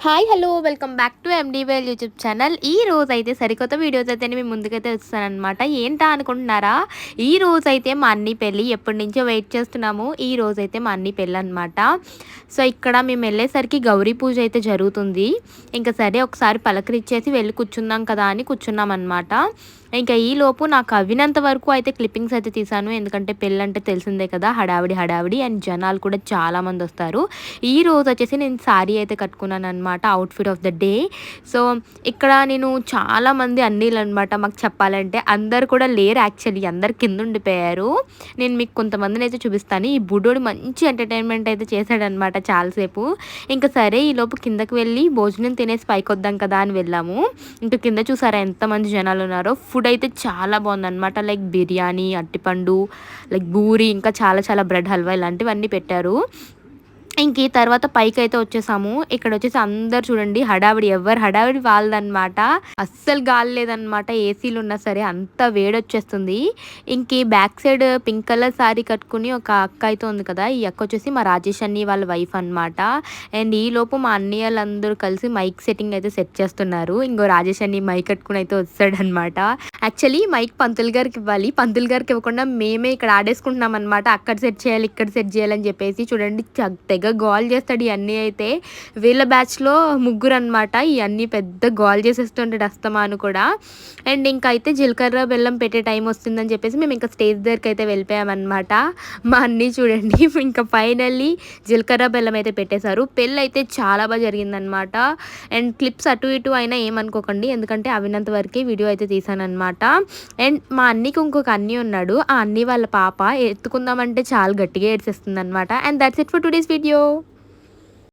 Hi hello welcome back to ఎండీవేల్ YouTube channel. ఈ రోజు అయితే సరికొత్త వీడియోస్ అయితే మీ ముందుకైతే వస్తానన్నమాట. ఏంటా అనుకుంటున్నారా, ఈ రోజు అయితే మా అన్నీ పెళ్ళి ఎప్పటి నుంచో వెయిట్ చేస్తున్నాము. ఈ రోజు అయితే మా అన్నీ పెళ్ళి అనమాట. సో ఇక్కడ మేము వెళ్ళేసరికి గౌరీ పూజ అయితే జరుగుతుంది. ఇంకా సరే ఒకసారి పలకరిచ్చేసి వెళ్ళి కూర్చుందాం కదా అని కూర్చున్నాం అనమాట. ఇంకా ఈలోపు నాకు అవినంత వరకు అయితే క్లిప్పింగ్స్ అయితే తీసాను. ఎందుకంటే పెళ్ళంటే తెలిసిందే కదా, హడావిడి హడావిడి అండ్ జనాలు కూడా చాలామంది వస్తారు. ఈ రోజు వచ్చేసి నేను శారీ అయితే కట్టుకున్నాను అనమాట, outfit of the day. So ఇక్కడ నేను చాలామంది అన్నీళ్ళు అనమాట. మాకు చెప్పాలంటే అందరు కూడా లేరు, యాక్చువల్లీ అందరు కింద ఉండిపోయారు. నేను మీకు కొంతమందిని అయితే చూపిస్తాను. ఈ బుడ్డోడు మంచి ఎంటర్టైన్మెంట్ అయితే చేశాడనమాట చాలాసేపు. ఇంకా సరే ఈలోపు కిందకి వెళ్ళి భోజనం తినేసి పైకి వద్దాం కదా అని వెళ్ళాము. ఇంకా కింద చూసారా ఎంతమంది జనాలు ఉన్నారో. ఫుడ్ అయితే చాలా బాగుందన్నమాట. లైక్ బిర్యానీ, అట్టిపండు, లైక్ బూరి, ఇంకా చాలా చాలా బ్రెడ్ హల్వా ఇలాంటివన్నీ పెట్టారు. ఇంక ఈ తర్వాత పైకి అయితే వచ్చేసాము. ఇక్కడ వచ్చేసి అందరు చూడండి హడావిడి, ఎవరు హడావిడి వాళ్ళదనమాట. అస్సలు గాలి లేదనమాట, ఏసీలు ఉన్నా సరే అంత వేడొచ్చేస్తుంది. ఇంక ఈ back side pink colour sari కట్టుకుని ఒక అక్క అయితే ఉంది కదా, ఈ అక్క వచ్చేసి మా రాజేష్ అన్ని వాళ్ళ వైఫ్ అనమాట. అండ్ ఈ లోపు మా అన్నయ్యలందరూ కలిసి మైక్ సెట్టింగ్ అయితే సెట్ చేస్తున్నారు. ఇంకో రాజేష్ అన్ని మైక్ కట్టుకుని అయితే వస్తాడనమాట. యాక్చువల్లీ మైక్ పంతులు గారికి ఇవ్వాలి, పంతులు గారికి ఇవ్వకుండా మేమే ఇక్కడ ఆడేసుకుంటున్నాం అనమాట. అక్కడ సెట్ చేయాలి, ఇక్కడ సెట్ చేయాలని చెప్పేసి చూడండి తెగ గోల్ చేస్తాడు. ఇవన్నీ అయితే వీళ్ళ బ్యాచ్లో ముగ్గురు అనమాట. ఇవన్నీ పెద్ద గోల్ చేసేస్తుంటాడు అస్తమాను కూడా. అండ్ ఇంకా అయితే జీలకర్ర బెల్లం పెట్టే టైం వస్తుందని చెప్పేసి మేము ఇంకా స్టేజ్ దగ్గరికి అయితే వెళ్ళిపోయామన్నమాట. మా అన్నీ చూడండి ఇంకా ఫైనల్లీ జీలకర్ర బెల్లం అయితే పెట్టేశారు. పెళ్ళి అయితే చాలా బాగా జరిగిందనమాట. అండ్ క్లిప్స్ అటు ఇటు అయినా ఏమనుకోకండి, ఎందుకంటే అవినంత వరకే వీడియో అయితే తీసానమాట. అండ్ మా అన్నీకి ఇంకొక అన్నీ ఉన్నాడు. ఆ అన్నీ వాళ్ళ పాప ఎత్తుకుందామంటే చాలా గట్టిగా ఏడ్చేస్తుంది అనమాట. And that's it for today's video.